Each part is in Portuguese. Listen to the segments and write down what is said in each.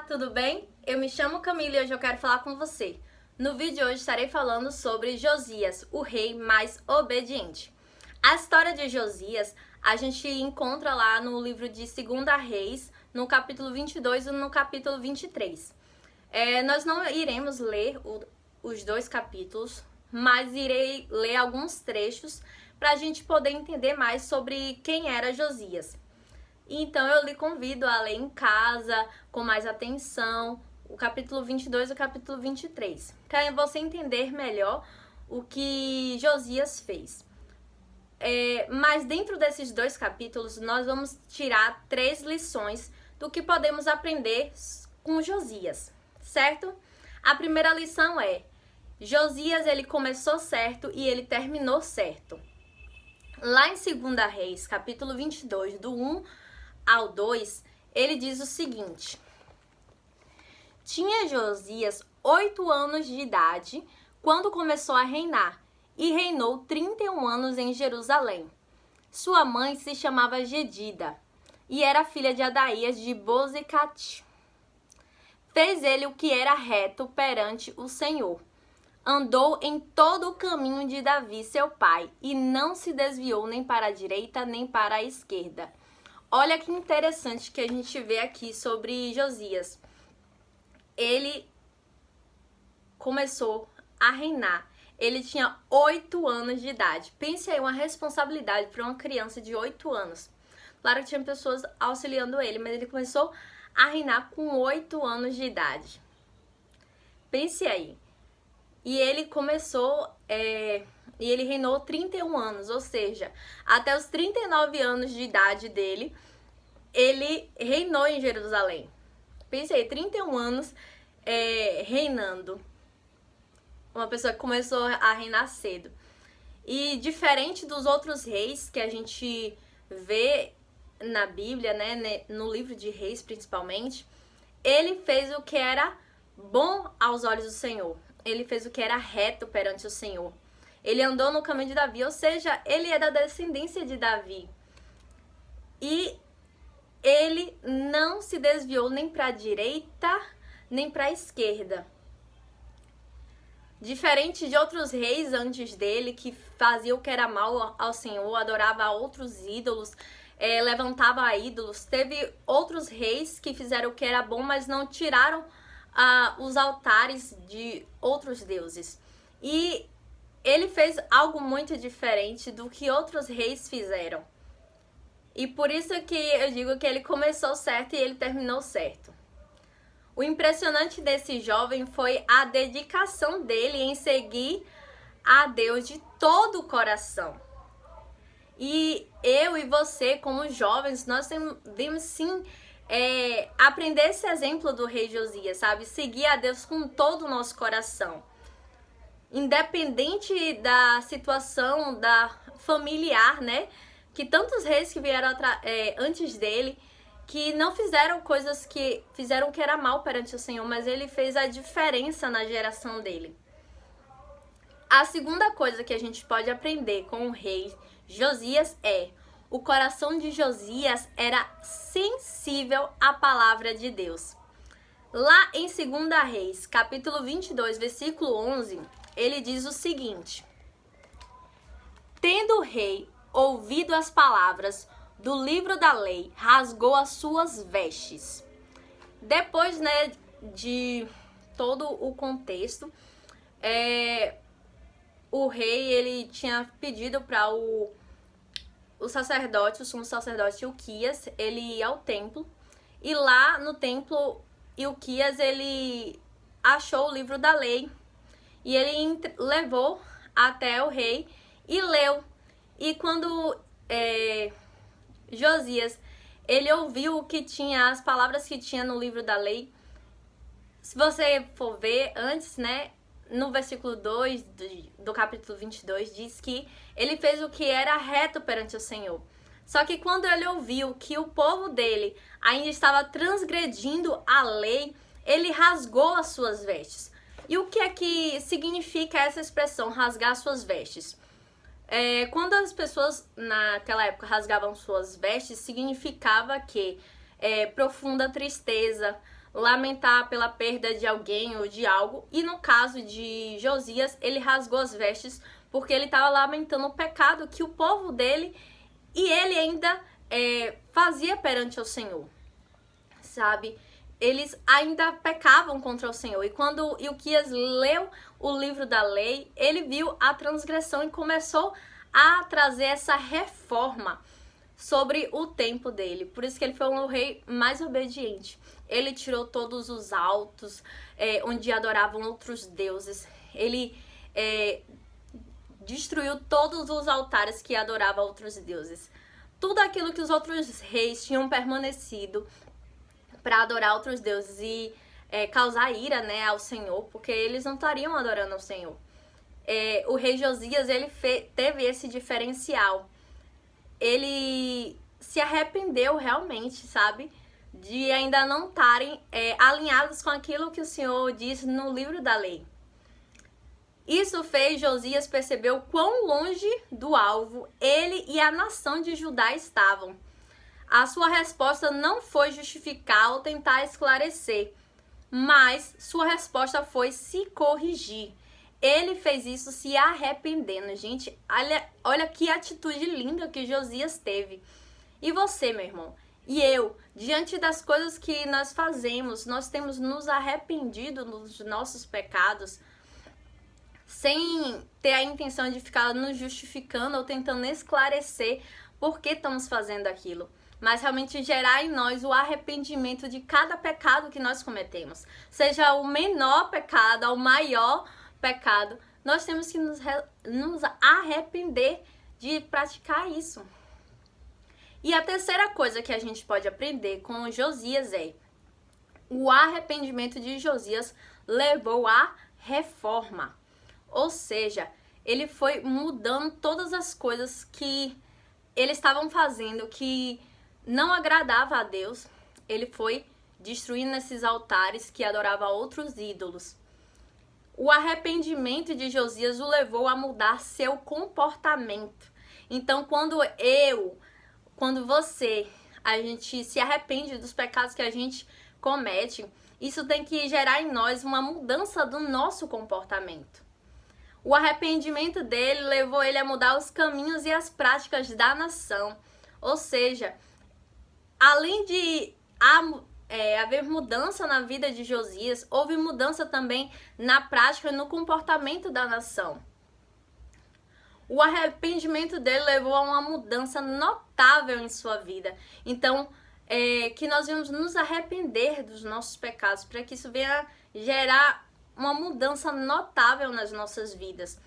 tudo bem? Eu me chamo Camila e hoje eu quero falar com você. No vídeo de hoje estarei falando sobre Josias, o rei mais obediente. A história de Josias a gente encontra lá no livro de 2 Reis, no capítulo 22 e no capítulo 23. Nós não iremos ler os dois capítulos, mas irei ler alguns trechos para a gente poder entender mais sobre quem era Josias. Então eu lhe convido a ler em casa, com mais atenção, o capítulo 22 e o capítulo 23, para você entender melhor o que Josias fez. Mas dentro desses dois capítulos, nós vamos tirar 3 lições do que podemos aprender com Josias, certo? A primeira lição é: Josias ele começou certo e ele terminou certo. Lá em 2 Reis, capítulo 22, do 1 ao 2, ele diz o seguinte: tinha Josias 8 anos de idade quando começou a reinar, e reinou 31 anos em Jerusalém. Sua mãe se chamava Jedida, e era filha de Adaías de Bozecate. Fez ele o que era reto perante o Senhor. Andou em todo o caminho de Davi, seu pai, e não se desviou nem para a direita nem para a esquerda. Olha que interessante que a gente vê aqui sobre Josias. Ele começou a reinar. Ele tinha 8 anos de idade. Pense aí, uma responsabilidade para uma criança de 8 anos. Claro que tinha pessoas auxiliando ele, mas ele começou a reinar com 8 anos de idade. Pense aí. E ele começou, e ele reinou 31 anos, ou seja, até os 39 anos de idade dele, ele reinou em Jerusalém. Pensei, 31 anos reinando. Uma pessoa que começou a reinar cedo. E diferente dos outros reis que a gente vê na Bíblia, né, no livro de Reis principalmente, ele fez o que era bom aos olhos do Senhor. Ele fez o que era reto perante o Senhor. Ele andou no caminho de Davi, ou seja, ele é da descendência de Davi. E ele não se desviou nem para a direita, nem para a esquerda. Diferente de outros reis antes dele, que faziam o que era mal ao Senhor, adorava a outros ídolos, levantava a ídolos. Teve outros reis que fizeram o que era bom, mas não tiraram os altares de outros deuses. E ele fez algo muito diferente do que outros reis fizeram. E por isso que eu digo que ele começou certo e ele terminou certo. O impressionante desse jovem foi a dedicação dele em seguir a Deus de todo o coração. E eu e você, como jovens, nós devemos sim aprender esse exemplo do rei Josias, sabe? Seguir a Deus com todo o nosso coração. Independente da situação familiar, né? Que tantos reis que vieram antes dele, que não fizeram coisas que fizeram que era mal perante o Senhor, mas ele fez a diferença na geração dele. A segunda coisa que a gente pode aprender com o rei Josias o coração de Josias era sensível à palavra de Deus. Lá em 2 Reis, capítulo 22, versículo 11, ele diz o seguinte: tendo o rei ouvido as palavras do livro da lei, rasgou as suas vestes. Depois, né, de todo o contexto, o rei ele tinha pedido para o sacerdote, o sumo sacerdote Ilquias, ele ia ao templo, e lá no templo Ilquias ele achou o livro da lei e ele levou até o rei e leu. E quando Josias ele ouviu o que tinha, as palavras que tinha no livro da lei, se você for ver antes, né, no versículo 2 do capítulo 22, diz que ele fez o que era reto perante o Senhor. Só que quando ele ouviu que o povo dele ainda estava transgredindo a lei, ele rasgou as suas vestes. E o que é que significa essa expressão, rasgar suas vestes? Quando as pessoas naquela época rasgavam suas vestes, significava que profunda tristeza, lamentar pela perda de alguém ou de algo. E no caso de Josias, ele rasgou as vestes porque ele estava lamentando o pecado que o povo dele e ele ainda fazia perante o Senhor, sabe? Eles ainda pecavam contra o Senhor. E quando Ilquias leu o livro da lei, ele viu a transgressão e começou a trazer essa reforma sobre o tempo dele. Por isso que ele foi o rei mais obediente. Ele tirou todos os altos onde adoravam outros deuses. Ele destruiu todos os altares que adoravam outros deuses. Tudo aquilo que os outros reis tinham permanecido para adorar outros deuses e causar ira, né, ao Senhor, porque eles não estariam adorando ao Senhor. O rei Josias, ele teve esse diferencial. Ele se arrependeu realmente, sabe, de ainda não estarem alinhados com aquilo que o Senhor diz no livro da lei. Isso fez Josias perceber o quão longe do alvo ele e a nação de Judá estavam. A sua resposta não foi justificar ou tentar esclarecer, mas sua resposta foi se corrigir. Ele fez isso se arrependendo. Gente, olha que atitude linda que Josias teve. E você, meu irmão? E eu, diante das coisas que nós fazemos, nós temos nos arrependido dos nossos pecados, sem ter a intenção de ficar nos justificando ou tentando esclarecer por que estamos fazendo aquilo, mas realmente gerar em nós o arrependimento de cada pecado que nós cometemos. Seja o menor pecado ou o maior pecado, nós temos que nos arrepender de praticar isso. E a terceira coisa que a gente pode aprender com Josias o arrependimento de Josias levou à reforma. Ou seja, ele foi mudando todas as coisas que eles estavam fazendo que não agradava a Deus. Ele foi destruindo esses altares que adoravam outros ídolos. O arrependimento de Josias o levou a mudar seu comportamento. Então, quando a gente se arrepende dos pecados que a gente comete, isso tem que gerar em nós uma mudança do nosso comportamento. O arrependimento dele levou ele a mudar os caminhos e as práticas da nação. Ou seja, além de haver mudança na vida de Josias, houve mudança também na prática e no comportamento da nação. O arrependimento dele levou a uma mudança notável em sua vida. Então, que nós vamos nos arrepender dos nossos pecados, para que isso venha gerar uma mudança notável nas nossas vidas,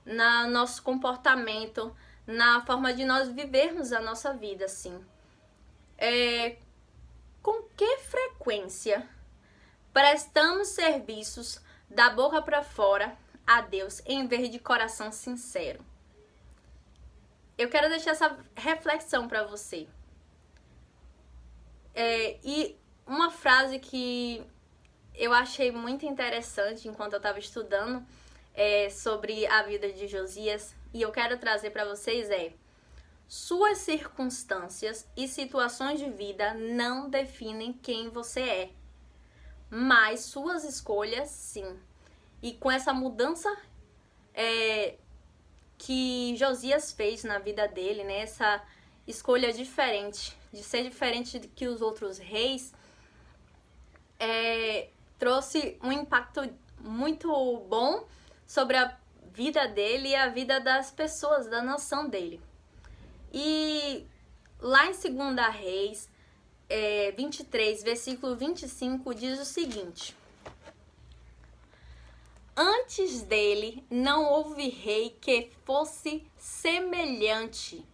no nosso comportamento, na forma de nós vivermos a nossa vida, assim. Com que frequência prestamos serviços da boca para fora a Deus em vez de coração sincero? Eu quero deixar essa reflexão para você. E uma frase que eu achei muito interessante enquanto eu estava estudando sobre a vida de Josias, e eu quero trazer para vocês suas circunstâncias e situações de vida não definem quem você é, mas suas escolhas sim. E com essa mudança que Josias fez na vida dele, né, essa escolha diferente, de ser diferente do que os outros reis, trouxe um impacto muito bom sobre a vida dele e a vida das pessoas, da nação dele. E lá em 2 Reis 23, versículo 25, diz o seguinte: antes dele não houve rei que fosse semelhante,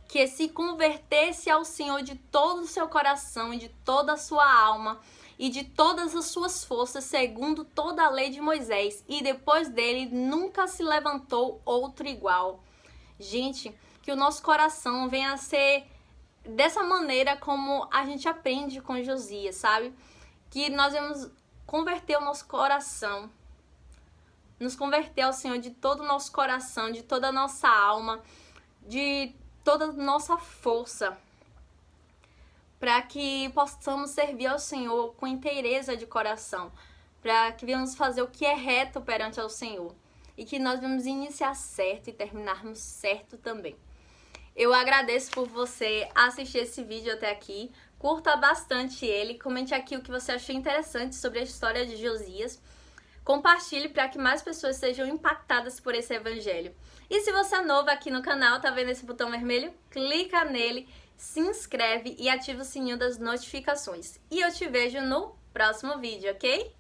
que se convertesse ao Senhor de todo o seu coração e de toda a sua alma e de todas as suas forças, segundo toda a lei de Moisés, e depois dele nunca se levantou outro igual. Gente, que o nosso coração venha a ser dessa maneira como a gente aprende com Josias, sabe? Que nós vamos converter o nosso coração, nos converter ao Senhor de todo o nosso coração, de toda a nossa alma, de toda a nossa força. para que possamos servir ao Senhor com inteireza de coração, para que venhamos fazer o que é reto perante ao Senhor e que nós vamos iniciar certo e terminarmos certo também. Eu agradeço por você assistir esse vídeo até aqui, curta bastante ele, comente aqui o que você achou interessante sobre a história de Josias, compartilhe para que mais pessoas sejam impactadas por esse evangelho. E se você é novo aqui no canal, tá vendo esse botão vermelho? Clica nele, se inscreve e ativa o sininho das notificações. E eu te vejo no próximo vídeo, ok?